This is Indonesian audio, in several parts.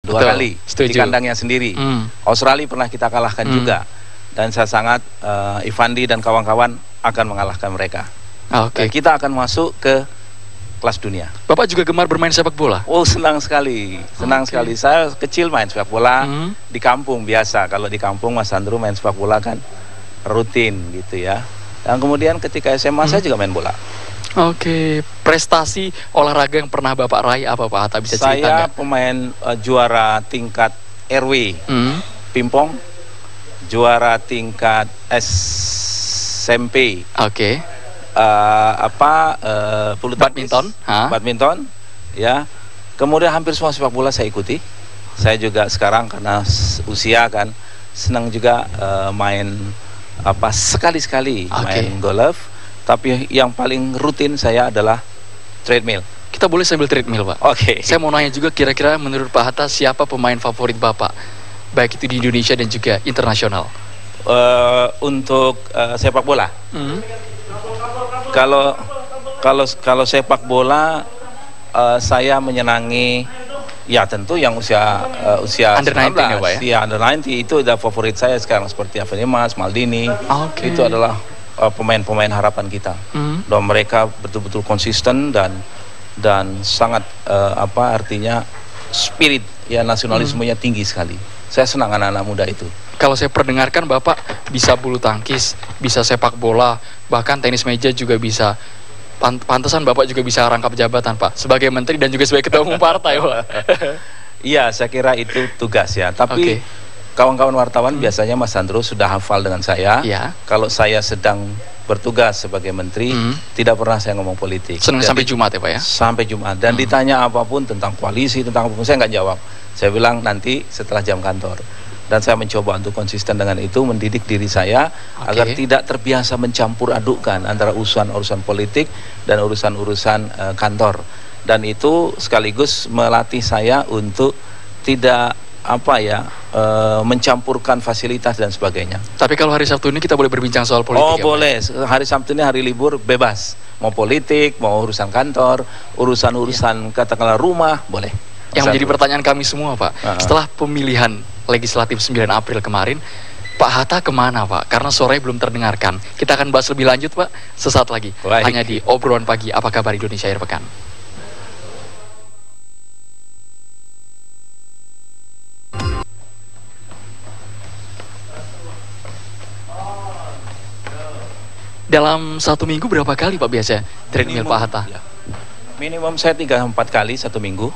dua kali di kandangnya sendiri. Australia pernah kita kalahkan juga, dan saya sangat Ivandi dan kawan-kawan akan mengalahkan mereka. Dan kita akan masuk ke kelas dunia. Bapak juga gemar bermain sepak bola? Oh, senang sekali, senang sekali. Saya kecil main sepak bola di kampung biasa. Kalau di kampung Mas Andrew main sepak bola kan rutin gitu ya. Dan kemudian ketika SMA saya juga main bola. Prestasi olahraga yang pernah Bapak raih apa Pak Hatta, bisa cerita nggak? Saya pemain juara tingkat RW pingpong, juara tingkat SMP. Bulu tangkis, badminton, ya. Kemudian hampir semua sepak bola saya ikuti. Saya juga sekarang karena usia kan senang juga main sekali-sekali main golf. Tapi yang paling rutin saya adalah treadmill. Kita boleh sambil treadmill, Pak? Saya mau nanya juga, kira-kira menurut Pak Hatta siapa pemain favorit Bapak, baik itu di Indonesia dan juga internasional? Untuk sepak bola. Kalau sepak bola saya menyenangi ya tentu yang usia under 19 ya, Pak, ya? Ya, under 90 itu udah favorit saya sekarang, seperti Avenimas, Maldini. Itu adalah pemain-pemain harapan kita. Dan mereka betul-betul konsisten dan sangat artinya spirit ya, nasionalismenya tinggi sekali. Saya senang anak-anak muda itu. Kalau saya perdengarkan Bapak bisa bulu tangkis, bisa sepak bola, bahkan tenis meja juga bisa. Pantesan Bapak juga bisa rangkap jabatan, Pak, sebagai menteri dan juga sebagai ketua umum partai, Pak. Iya, saya kira itu tugas ya. Tapi kawan-kawan wartawan biasanya Mas Andrew sudah hafal dengan saya. Kalau saya sedang bertugas sebagai menteri, tidak pernah saya ngomong politik. Sampai Jumat ya, Pak, ya? Sampai Jumat. Dan ditanya apapun tentang koalisi, tentang apapun, saya nggak jawab. Saya bilang nanti setelah jam kantor. Dan saya mencoba untuk konsisten dengan itu, mendidik diri saya agar tidak terbiasa mencampur adukkan antara urusan-urusan politik dan urusan-urusan kantor. Dan itu sekaligus melatih saya untuk tidak mencampurkan fasilitas dan sebagainya. Tapi kalau hari Sabtu ini kita boleh berbincang soal politik? Boleh. Hari Sabtu ini hari libur, bebas. Mau politik, mau urusan kantor, urusan-urusan katakanlah rumah, boleh. Yang menjadi pertanyaan kami semua, Pak, setelah pemilihan legislatif 9 April kemarin, Pak Hatta kemana, Pak? Karena sore belum terdengarkan. Kita akan bahas lebih lanjut, Pak, sesaat lagi. Hanya di Obrolan Pagi Apa Kabar Indonesia Akhir Pekan. Dalam satu minggu berapa kali, Pak, biasa treadmill Pak Hatta? Minimum saya 3-4 kali satu minggu.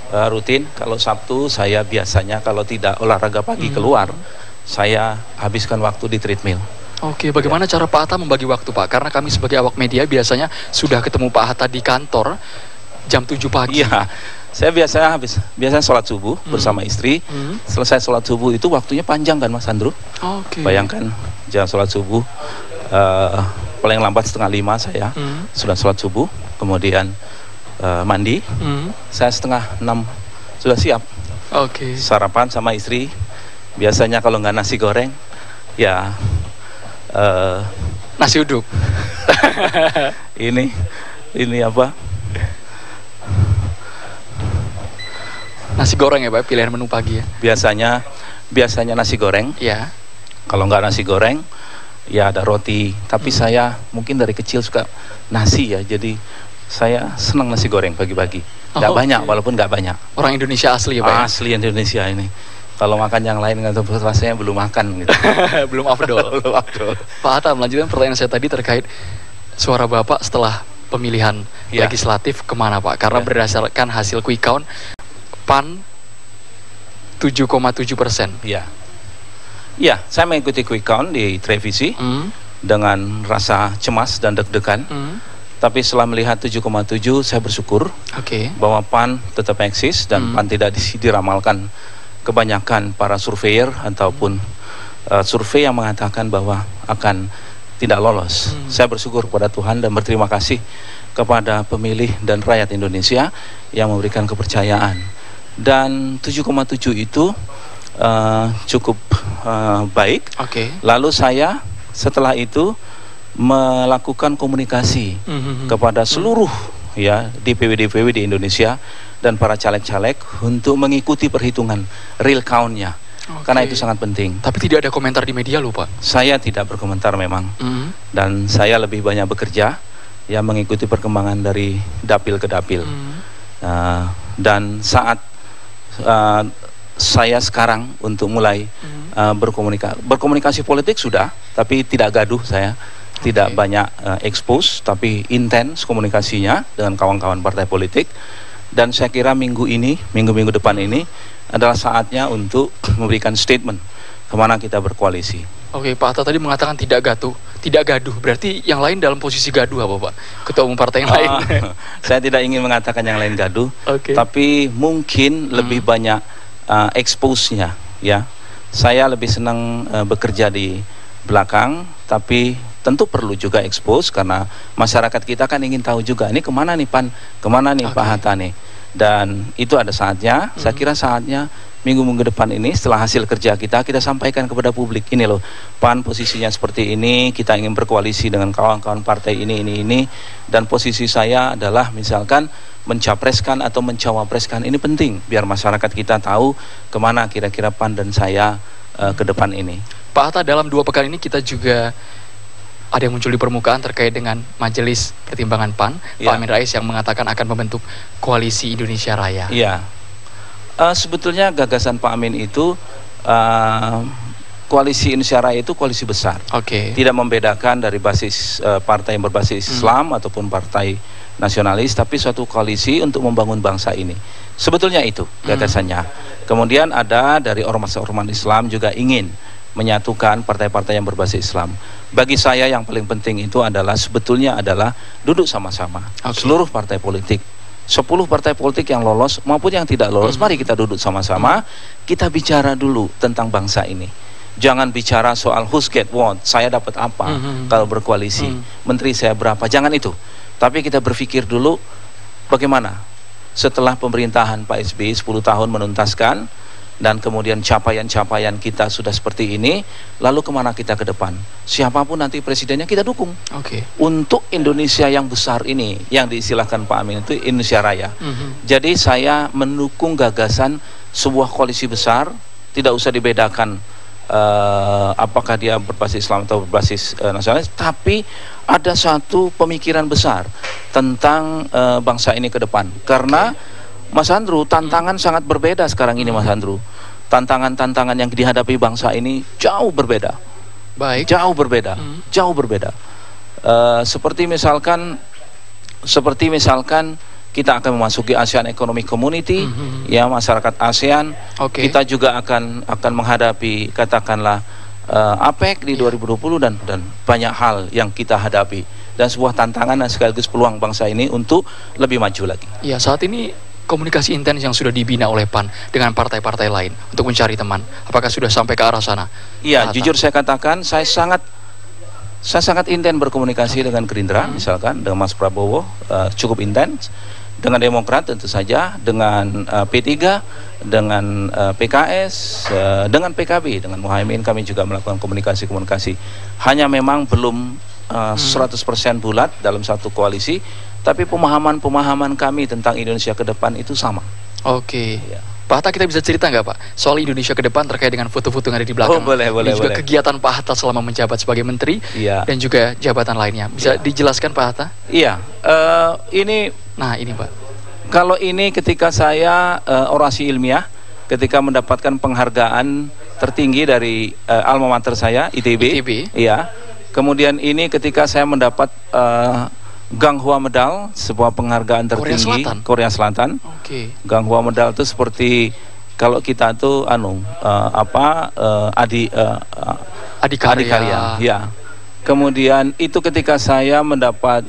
Rutin. Kalau Sabtu saya biasanya kalau tidak olahraga pagi keluar, saya habiskan waktu di treadmill. Bagaimana cara Pak Hatta membagi waktu, Pak? Karena kami sebagai awak media biasanya sudah ketemu Pak Hatta di kantor jam 7 pagi. Iya. Saya biasanya sholat subuh bersama istri. Selesai sholat subuh itu waktunya panjang kan, Mas Andrew? Bayangkan jam sholat subuh paling lambat 4:30 saya sudah sholat subuh, kemudian mandi, saya 5:30 sudah siap. Sarapan sama istri, biasanya kalau nggak nasi goreng, ya nasi uduk. ini apa? Nasi goreng ya, Pak, pilihan menu pagi ya. Biasanya nasi goreng. Kalau nggak nasi goreng, ya ada roti. Tapi saya mungkin dari kecil suka nasi ya, jadi saya senang nasi goreng pagi-pagi. Nggak banyak, walaupun nggak banyak. Orang Indonesia asli ya, Pak? Asli Indonesia ini. Kalau makan yang lain rasanya belum makan gitu. Belum afdol. Pak Hatta, melanjutkan pertanyaan saya tadi terkait suara Bapak setelah pemilihan legislatif kemana, Pak? Karena berdasarkan hasil quick count, PAN 7,7%. Iya, saya mengikuti quick count di televisi dengan rasa cemas dan deg-degan. Tapi setelah melihat 7,7, saya bersyukur bahwa PAN tetap eksis dan PAN tidak diramalkan kebanyakan para surveyor ataupun survei yang mengatakan bahwa akan tidak lolos. Saya bersyukur kepada Tuhan dan berterima kasih kepada pemilih dan rakyat Indonesia yang memberikan kepercayaan. Dan 7,7 itu cukup baik. Lalu saya setelah itu melakukan komunikasi kepada seluruh DPW-DPW di Indonesia dan para caleg-caleg untuk mengikuti perhitungan real count-nya. Karena itu sangat penting. Tapi tidak ada komentar di media loh Pak. Saya tidak berkomentar memang. Dan saya lebih banyak bekerja, ya mengikuti perkembangan dari dapil ke dapil. Dan saat saya sekarang untuk mulai berkomunikasi politik sudah, tapi tidak gaduh saya. Tidak banyak expose, tapi intens komunikasinya dengan kawan-kawan partai politik. Dan saya kira minggu-minggu depan ini adalah saatnya untuk memberikan statement kemana kita berkoalisi. Oke, Pak Hatta tadi mengatakan tidak gaduh. Berarti yang lain dalam posisi gaduh apa Pak? Ketua umum partai yang lain? Saya tidak ingin mengatakan yang lain gaduh, tapi mungkin lebih banyak expose-nya. Ya, saya lebih senang bekerja di belakang, tapi tentu perlu juga expose karena masyarakat kita kan ingin tahu juga ini kemana nih PAN, kemana nih Pak Hatta nih. Dan itu ada saatnya, saya kira saatnya minggu-minggu depan ini setelah hasil kerja kita sampaikan kepada publik, ini loh PAN posisinya seperti ini, kita ingin berkoalisi dengan kawan-kawan partai ini, dan posisi saya adalah misalkan mencapreskan atau mencawapreskan. Ini penting biar masyarakat kita tahu kemana kira-kira PAN dan saya ke depan ini. Pak Hatta, dalam 2 pekan ini kita juga ada yang muncul di permukaan terkait dengan Majelis Pertimbangan PAN, Pak Amin Rais yang mengatakan akan membentuk Koalisi Indonesia Raya. Iya, sebetulnya gagasan Pak Amin itu Koalisi Indonesia Raya itu koalisi besar. Tidak membedakan dari basis partai yang berbasis Islam ataupun partai nasionalis, tapi suatu koalisi untuk membangun bangsa ini. Sebetulnya itu gagasannya. Kemudian ada dari ormas-ormas Islam juga ingin menyatukan partai-partai yang berbasis Islam. Bagi saya yang paling penting itu adalah sebetulnya adalah duduk sama-sama. Seluruh partai politik, 10 partai politik yang lolos maupun yang tidak lolos, mari kita duduk sama-sama, kita bicara dulu tentang bangsa ini. Jangan bicara soal who's get what, saya dapat apa kalau berkoalisi, menteri saya berapa, jangan itu. Tapi kita berpikir dulu bagaimana setelah pemerintahan Pak SBY 10 tahun menuntaskan, dan kemudian capaian-capaian kita sudah seperti ini, lalu kemana kita ke depan? Siapapun nanti presidennya kita dukung. Untuk Indonesia yang besar ini, yang diistilahkan Pak Amin itu Indonesia Raya. Jadi saya mendukung gagasan sebuah koalisi besar, tidak usah dibedakan apakah dia berbasis Islam atau berbasis nasionalis, tapi ada satu pemikiran besar tentang bangsa ini ke depan. Karena Mas Andrew, tantangan sangat berbeda sekarang ini Mas Andrew. Tantangan-tantangan yang dihadapi bangsa ini jauh berbeda. Jauh berbeda. Jauh berbeda. Seperti misalkan kita akan memasuki ASEAN Economic Community, ya masyarakat ASEAN. Kita juga akan menghadapi katakanlah APEC di 2020 dan banyak hal yang kita hadapi, dan sebuah tantangan dan sekaligus peluang bangsa ini untuk lebih maju lagi. Ya, saat ini komunikasi intens yang sudah dibina oleh PAN dengan partai-partai lain untuk mencari teman, apakah sudah sampai ke arah sana? Iya, jujur saya katakan saya sangat intens berkomunikasi dengan Gerindra, misalkan dengan Mas Prabowo cukup intens, dengan Demokrat tentu saja, dengan P3, dengan PKS, dengan PKB, dengan Muhaimin kami juga melakukan komunikasi. Hanya memang belum 100% bulat dalam satu koalisi, tapi pemahaman kami tentang Indonesia ke depan itu sama. Ya. Pak Hatta, kita bisa cerita nggak Pak soal Indonesia ke depan terkait dengan foto-foto yang ada di belakang? Boleh. Juga kegiatan Pak Hatta selama menjabat sebagai menteri, dan juga jabatan lainnya. Bisa dijelaskan Pak Hatta? Iya, ini Pak. Kalau ini ketika saya orasi ilmiah, ketika mendapatkan penghargaan tertinggi dari alma mater saya, ITB. Iya. Kemudian ini ketika saya mendapat Ganghwa Medal, sebuah penghargaan tertinggi Korea Selatan. Ganghwa Medal itu seperti kalau kita tuh adikarya. Ya. Kemudian itu ketika saya mendapat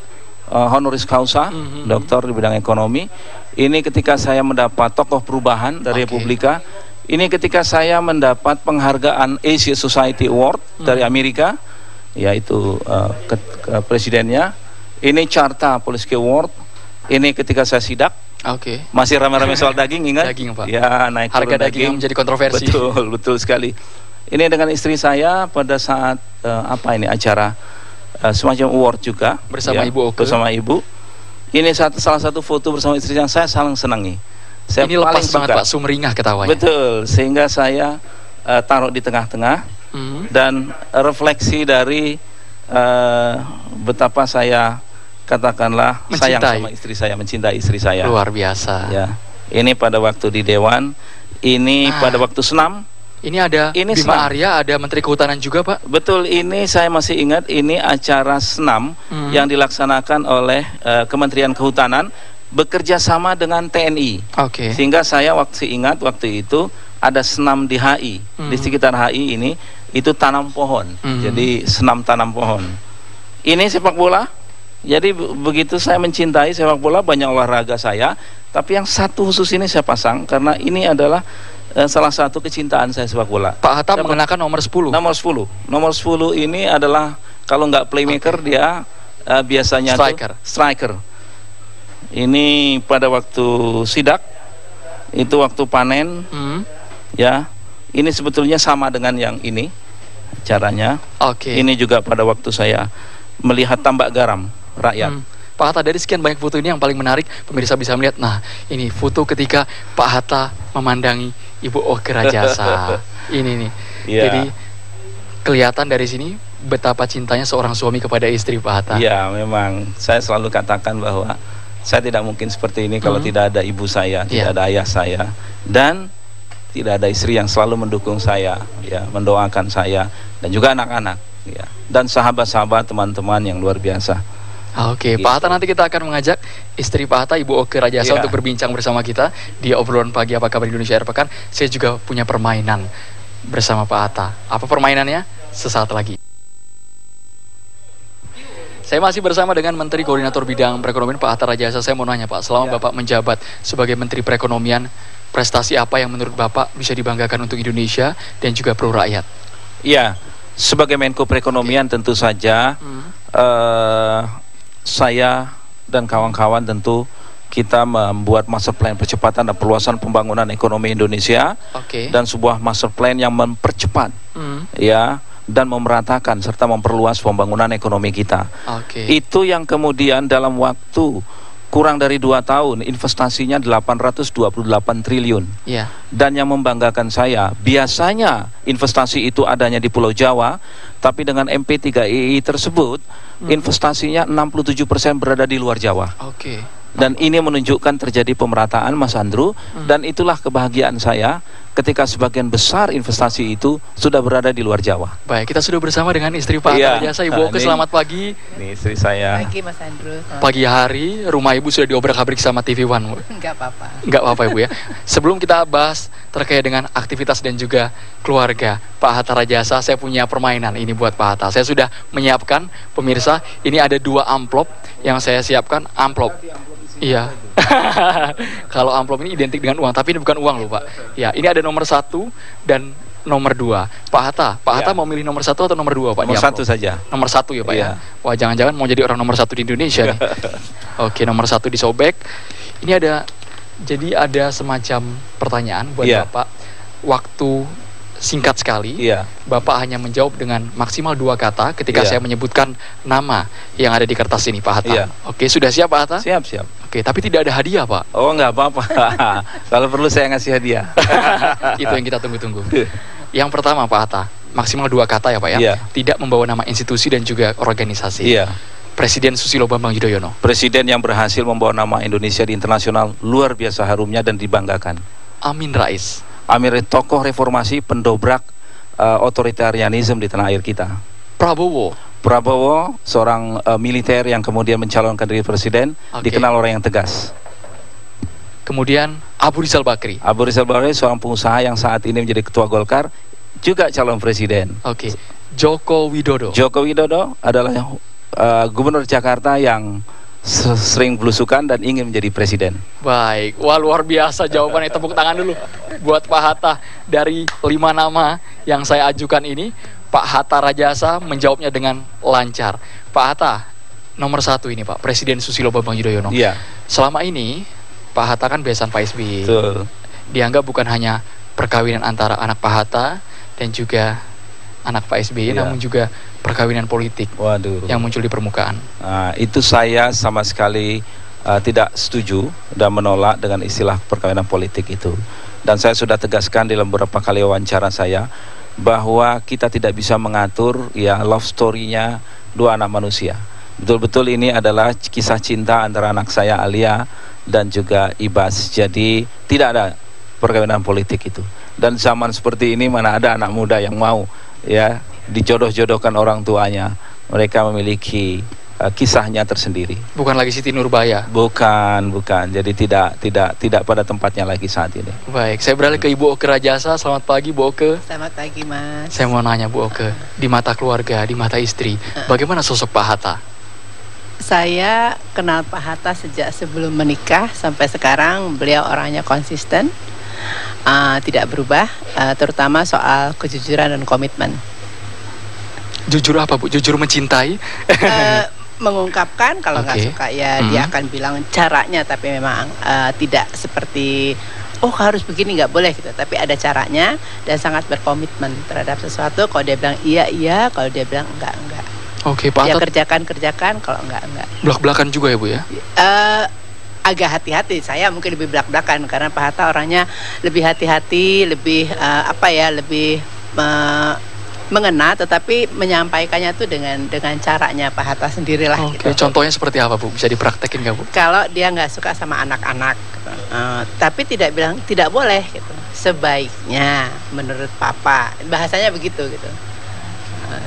honoris causa, doktor di bidang ekonomi. Ini ketika saya mendapat tokoh perubahan dari Republika. Ini ketika saya mendapat penghargaan Asia Society Award dari Amerika, yaitu presidennya. Ini Carta Policy Award. Ini ketika saya sidak. Masih ramai-ramai soal daging, ingat? Daging, Pak. Ya, naik harga daging menjadi kontroversi. Betul sekali. Ini dengan istri saya pada saat acara semacam award juga bersama Ibu Oke. Bersama Ibu. Ini salah satu foto bersama istri yang saya saling senangi. Saya ini lepas banget Pak, sumringah ketawanya. Betul, sehingga saya taruh di tengah-tengah dan refleksi dari betapa saya katakanlah sayang sama istri saya, mencintai istri saya. Luar biasa. Ya, ini pada waktu di Dewan, ini pada waktu senam. Ini ada Bima Arya, ada Menteri Kehutanan juga Pak. Betul, ini saya masih ingat, ini acara senam yang dilaksanakan oleh Kementerian Kehutanan bekerja sama dengan TNI. Sehingga saya ingat waktu itu ada senam di HI, di sekitar HI ini, itu tanam pohon. Jadi senam tanam pohon. Ini sepak bola. Jadi begitu saya mencintai sepak bola, banyak olahraga saya, tapi yang satu khusus ini saya pasang karena ini adalah salah satu kecintaan saya sepak bola. Pak Hatta mengenakan nomor 10. Nomor 10. Nomor 10 ini adalah kalau nggak playmaker dia biasanya striker. Ini pada waktu sidak, itu waktu panen. Ya. Ini sebetulnya sama dengan yang ini caranya. Ini juga pada waktu saya melihat tambak garam rakyat. Pak Hatta, dari sekian banyak foto ini yang paling menarik pemirsa bisa melihat. Nah, ini foto ketika Pak Hatta memandangi Ibu Oke Rajasa. Ini nih. Jadi kelihatan dari sini betapa cintanya seorang suami kepada istri Pak Hatta. Iya, memang saya selalu katakan bahwa saya tidak mungkin seperti ini kalau tidak ada ibu saya, tidak ada ayah saya, dan tidak ada istri yang selalu mendukung saya, ya, mendoakan saya, dan juga anak-anak, ya, dan sahabat-sahabat, teman-teman yang luar biasa. Gitu. Pak Hatta, nanti kita akan mengajak istri Pak Hatta, Ibu Oke Rajasa, untuk berbincang bersama kita di obrolan pagi Apa Kabar Indonesia Akhir Pekan. Saya juga punya permainan bersama Pak Hatta. Apa permainannya? Sesaat lagi. Saya masih bersama dengan Menteri Koordinator Bidang Perekonomian Pak Hatta Rajasa. Saya mau nanya Pak, selama Bapak menjabat sebagai Menteri Perekonomian, prestasi apa yang menurut Bapak bisa dibanggakan untuk Indonesia dan juga pro rakyat? Iya, sebagai Menko Perekonomian tentu saja saya dan kawan-kawan tentu kita membuat master plan percepatan dan perluasan pembangunan ekonomi Indonesia, dan sebuah master plan yang mempercepat ya dan memeratakan serta memperluas pembangunan ekonomi kita. Itu yang kemudian dalam waktu kurang dari 2 tahun investasinya 828 triliun. Dan yang membanggakan saya, biasanya investasi itu adanya di Pulau Jawa, tapi dengan MP3II tersebut investasinya 67% berada di luar Jawa. Dan ini menunjukkan terjadi pemerataan, Mas Andrew, dan itulah kebahagiaan saya ketika sebagian besar investasi itu sudah berada di luar Jawa. Baik, kita sudah bersama dengan istri Pak Hatta Rajasa, Ibu Oke. Selamat pagi. Ini istri saya. Pagi, Mas Andrew. Pagi hari, rumah Ibu sudah diobrak-abrik sama TV One. Enggak apa-apa. Enggak apa-apa Ibu ya. Sebelum kita bahas terkait dengan aktivitas dan juga keluarga Pak Hatta Rajasa, saya punya permainan ini buat Pak Hatta. Saya sudah menyiapkan, pemirsa, ini ada 2 amplop yang saya siapkan. Amplop. Iya. Kalau amplop ini identik dengan uang, tapi ini bukan uang loh Pak. Ya, ini ada nomor 1 dan nomor 2. Pak Hatta mau milih nomor 1 atau nomor 2 Pak? Nomor 1 saja. Nomor 1 ya Pak ya. Wah, jangan-jangan mau jadi orang nomor 1 di Indonesia nih. Oke, nomor 1 disobek. Ini ada semacam pertanyaan buat Bapak. Waktu singkat sekali, Bapak hanya menjawab dengan maksimal 2 kata ketika saya menyebutkan nama yang ada di kertas ini, Pak Hatta. Oke, sudah siap Pak Hatta? Siap. Oke, tapi tidak ada hadiah Pak. Oh, nggak apa-apa. Kalau perlu saya ngasih hadiah. Itu yang kita tunggu-tunggu. Yang pertama Pak Hatta, maksimal 2 kata ya Pak ya. Tidak membawa nama institusi dan juga organisasi. Presiden Susilo Bambang Yudhoyono. Presiden yang berhasil membawa nama Indonesia di internasional luar biasa harumnya dan dibanggakan. Amin Rais. Amin Rais, tokoh reformasi pendobrak otoritarianisme di tanah air kita. Prabowo, seorang militer yang kemudian mencalonkan diri presiden, dikenal orang yang tegas. Kemudian Abu Rizal Bakri. Abu Rizal Bakri, seorang pengusaha yang saat ini menjadi ketua Golkar, juga calon presiden. Joko Widodo. Joko Widodo adalah gubernur Jakarta yang sering belusukan dan ingin menjadi presiden. Baik, wah luar biasa jawabannya. Tepuk tangan dulu buat Pak Hatta. Dari 5 nama yang saya ajukan ini, Pak Hatta Rajasa menjawabnya dengan lancar. Pak Hatta, nomor 1 ini Pak, Presiden Susilo Bambang Yudhoyono. Selama ini Pak Hatta kan besan Pak SBY. Dianggap bukan hanya perkawinan antara anak Pak Hatta dan juga anak Pak SBY, namun juga perkawinan politik yang muncul di permukaan. Itu saya sama sekali tidak setuju dan menolak dengan istilah perkawinan politik itu. Dan saya sudah tegaskan dalam beberapa kali wawancara saya bahwa kita tidak bisa mengatur ya love story-nya dua anak manusia. Betul-betul ini adalah kisah cinta antara anak saya Alia dan juga Ibas. Jadi tidak ada perkawinan politik itu. Dan zaman seperti ini mana ada anak muda yang mau ya dijodoh-jodohkan orang tuanya. Mereka memiliki kisahnya tersendiri. Bukan lagi Siti Nurbaya. Bukan. Jadi tidak pada tempatnya lagi saat ini. Baik, saya beralih ke Ibu Oke Rajasa. Selamat pagi, Bu Oke. Selamat pagi, Mas. Saya mau nanya, Bu Oke, di mata keluarga, di mata istri, bagaimana sosok Pak Hatta? Saya kenal Pak Hatta sejak sebelum menikah sampai sekarang. Beliau orangnya konsisten, tidak berubah, terutama soal kejujuran dan komitmen. Jujur apa, Bu? Jujur mencintai? Mengungkapkan, kalau nggak suka ya dia akan bilang caranya, tapi memang tidak seperti harus begini, nggak boleh gitu, tapi ada caranya dan sangat berkomitmen terhadap sesuatu. Kalau dia bilang iya, kalau dia bilang enggak. Oke, Pak Hatta. Dia kerjakan, kalau enggak. Belak-belakan juga ya, Bu ya? Agak hati-hati, saya mungkin lebih belak-belakan karena Pak Hatta orangnya lebih hati-hati, lebih lebih mengena, tetapi menyampaikannya tuh dengan caranya Pak Hatta sendirilah. Oke, gitu. Contohnya seperti apa, Bu? Bisa dipraktekin nggak, Bu? Kalau dia nggak suka sama anak-anak, gitu, tapi tidak bilang tidak boleh, gitu. Sebaiknya menurut Papa, bahasanya begitu, gitu.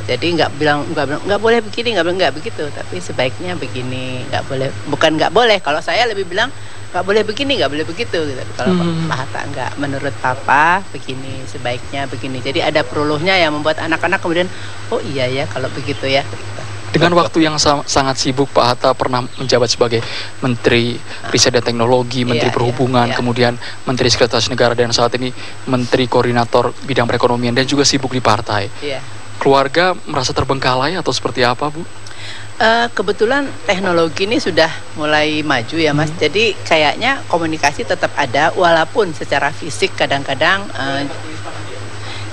Jadi nggak bilang nggak boleh begini, nggak begitu, tapi sebaiknya begini, nggak boleh. Bukan nggak boleh. Kalau saya lebih bilang nggak boleh begini, nggak boleh begitu gitu. Kalau Pak Hatta nggak, menurut Papa begini, sebaiknya begini. Jadi ada peruluhnya yang membuat anak-anak kemudian oh iya ya kalau begitu ya gitu. Dengan waktu yang sangat sibuk, Pak Hatta pernah menjabat sebagai Menteri Riset dan Teknologi, Menteri Perhubungan, kemudian Menteri Sekretaris Negara, dan saat ini Menteri Koordinator Bidang Perekonomian, dan juga sibuk di partai. Keluarga merasa terbengkalai atau seperti apa, Bu? Kebetulan teknologi ini sudah mulai maju ya, Mas. Jadi kayaknya komunikasi tetap ada, walaupun secara fisik kadang-kadang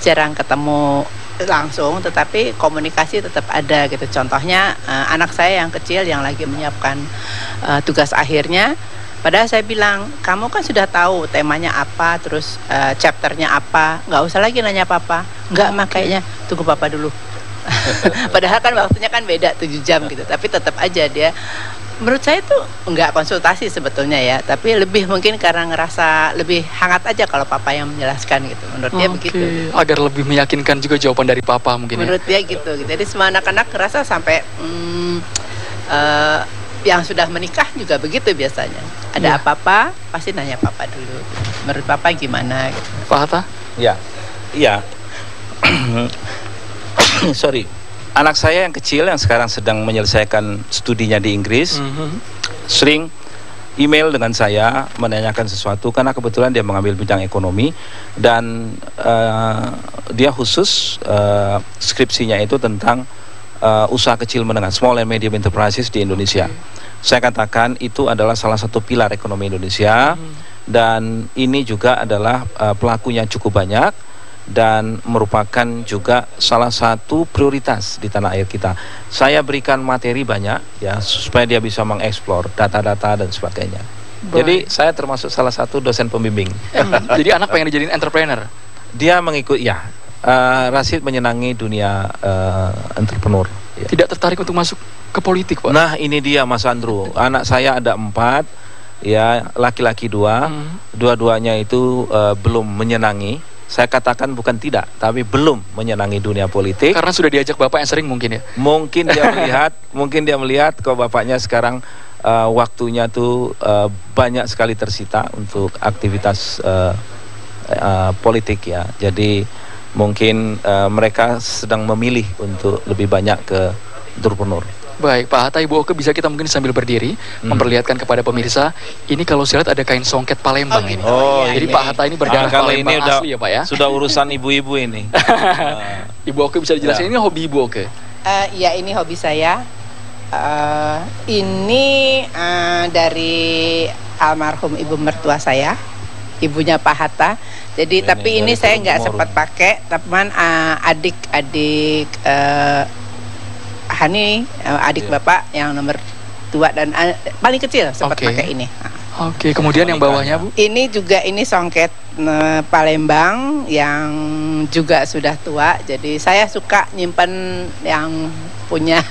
jarang ketemu langsung, tetapi komunikasi tetap ada gitu. Contohnya anak saya yang kecil yang lagi menyiapkan tugas akhirnya, padahal saya bilang, kamu kan sudah tahu temanya apa, terus chapternya apa, nggak usah lagi nanya Papa. Nggak, makanya tunggu Papa dulu. Padahal kan waktunya kan beda 7 jam gitu, tapi tetap aja dia, menurut saya tuh nggak konsultasi sebetulnya ya, tapi lebih mungkin karena ngerasa lebih hangat aja kalau Papa yang menjelaskan gitu, menurut dia begitu. Agar lebih meyakinkan juga jawaban dari Papa mungkin. Menurut dia gitu. Jadi semua anak-anak ngerasa sampai yang sudah menikah juga begitu biasanya. Ada apa-apa pasti nanya Papa dulu. Menurut Papa gimana gitu. Pak Hatta? Iya. Sorry, anak saya yang kecil yang sekarang sedang menyelesaikan studinya di Inggris sering email dengan saya menanyakan sesuatu, karena kebetulan dia mengambil bidang ekonomi dan dia khusus skripsinya itu tentang usaha kecil menengah, small and medium enterprises di Indonesia. Saya katakan itu adalah salah satu pilar ekonomi Indonesia, dan ini juga adalah pelakunya cukup banyak dan merupakan juga salah satu prioritas di tanah air kita. Saya berikan materi banyak ya supaya dia bisa mengeksplor data-data dan sebagainya. Jadi saya termasuk salah satu dosen pembimbing. Jadi anak pengen dijadiin entrepreneur? Dia mengikut Rashid menyenangi dunia entrepreneur. Tidak tertarik untuk masuk ke politik, Pak? Nah ini dia, Mas Andrew. Anak saya ada 4, ya, laki-laki 2. Dua-duanya itu belum menyenangi. Saya katakan bukan tidak, tapi belum menyenangi dunia politik. Karena sudah diajak Bapak yang sering mungkin ya? Mungkin dia melihat kalau bapaknya sekarang waktunya tuh banyak sekali tersita untuk aktivitas politik ya. Jadi mungkin mereka sedang memilih untuk lebih banyak ke entrepreneur. Baik, Pak Hatta, Ibu Oke, bisa kita mungkin sambil berdiri memperlihatkan kepada pemirsa, ini kalau saya lihat ada kain songket Palembang ini. Jadi Pak Hatta ini berdarah Palembang ini asli ya, Pak ya? Sudah urusan ibu-ibu ini. Ibu Oke bisa dijelasin, ini hobi Ibu Oke? Ya, ini hobi saya. Ini dari almarhum ibu mertua saya, ibunya Pak Hatta. Jadi tapi ini saya nggak sempat pakai, teman adik-adik Hani, adik Bapak yang nomor tua dan paling kecil sempat pakai ini. Oke, kemudian yang bawahnya Bu? Ini juga songket Palembang yang juga sudah tua. Jadi saya suka nyimpan yang punya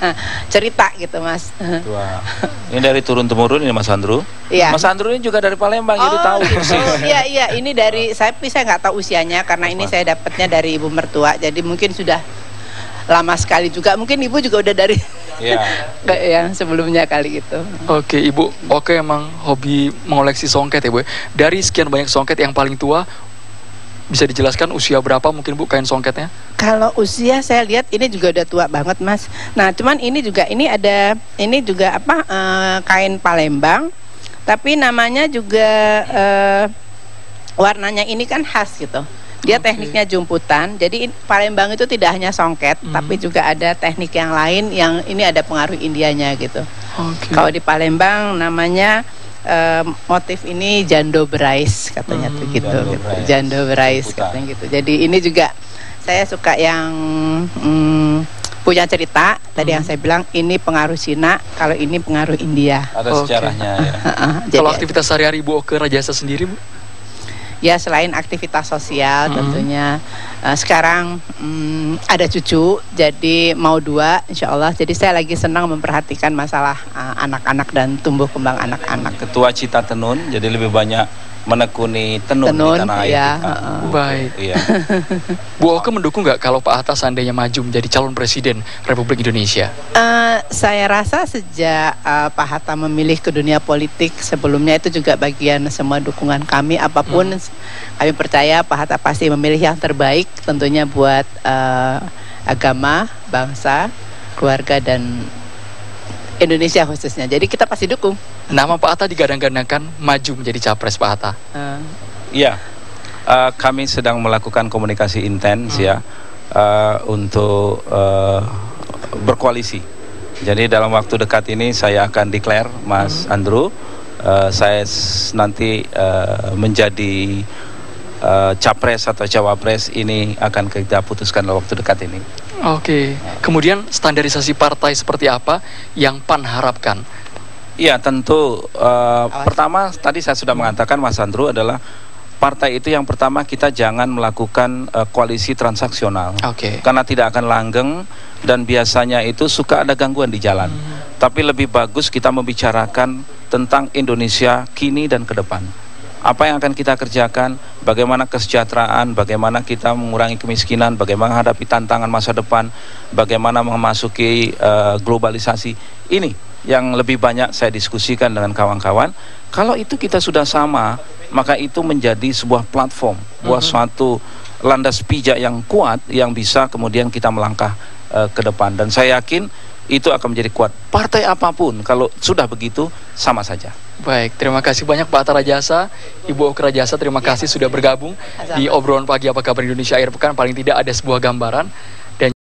cerita gitu Mas. Tua. Ini dari turun temurun ini Mas Andrew. Iya. Mas Andrew ini juga dari Palembang, jadi tahu persis. Iya, ini dari saya nggak tahu usianya karena ini saya dapatnya dari ibu mertua. Jadi mungkin sudah lama sekali juga. Mungkin ibu juga udah dari yang sebelumnya kali gitu. Oke, Ibu. Oke, emang hobi mengoleksi songket ya, Bu. Dari sekian banyak songket yang paling tua, bisa dijelaskan usia berapa mungkin Bu kain songketnya? Kalau usia saya lihat ini juga udah tua banget Mas. Nah, cuman ini juga kain Palembang, tapi namanya juga warnanya ini kan khas gitu. Dia tekniknya jumputan. Jadi Palembang itu tidak hanya songket, tapi juga ada teknik yang lain yang ini ada pengaruh Indianya gitu. Kalau di Palembang namanya motif ini jando berais katanya tuh gitu. Jando berais katanya gitu. Jadi ini juga saya suka yang punya cerita. Tadi yang saya bilang ini pengaruh Cina, kalau ini pengaruh India. Ada sejarahnya ya. Kalau aktivitas sehari-hari Bu Oke Rajasa sendiri Bu? Ya selain aktivitas sosial tentunya sekarang ada cucu, jadi mau 2 insya Allah. Jadi saya lagi senang memperhatikan masalah anak-anak dan tumbuh kembang anak-anak. Ketua Cita Tenun, jadi lebih banyak menekuni tenun di tanah air kita. Baik. Iya. Bu Oke mendukung nggak kalau Pak Hatta seandainya maju menjadi calon presiden Republik Indonesia? Saya rasa sejak Pak Hatta memilih ke dunia politik sebelumnya itu juga bagian semua dukungan kami. Apapun kami percaya Pak Hatta pasti memilih yang terbaik tentunya buat agama, bangsa, keluarga dan Indonesia khususnya. Jadi kita pasti dukung. Nama Pak Hatta digadang-gadangkan maju menjadi capres Pak Hatta. Iya, kami sedang melakukan komunikasi intens ya untuk berkoalisi. Jadi dalam waktu dekat ini saya akan declare Mas Andrew, saya nanti menjadi capres atau cawapres ini akan kita putuskan dalam waktu dekat ini. Oke. Kemudian standarisasi partai seperti apa yang PAN harapkan? Iya tentu pertama tadi saya sudah mengatakan Mas Andrew adalah partai itu yang pertama kita jangan melakukan koalisi transaksional. Karena tidak akan langgeng dan biasanya itu suka ada gangguan di jalan. Tapi lebih bagus kita membicarakan tentang Indonesia kini dan ke depan. Apa yang akan kita kerjakan, bagaimana kesejahteraan, bagaimana kita mengurangi kemiskinan, bagaimana menghadapi tantangan masa depan, bagaimana memasuki globalisasi. Ini yang lebih banyak saya diskusikan dengan kawan-kawan. Kalau itu kita sudah sama, maka itu menjadi sebuah platform, buat suatu landas pijak yang kuat yang bisa kemudian kita melangkah ke depan. Dan saya yakin itu akan menjadi kuat. Partai apapun kalau sudah begitu sama saja. Baik, terima kasih banyak Pak Hatta Rajasa, Ibu Oke Rajasa, terima kasih sudah bergabung di obrolan pagi Apa Kabar Indonesia akhir pekan. Paling tidak ada sebuah gambaran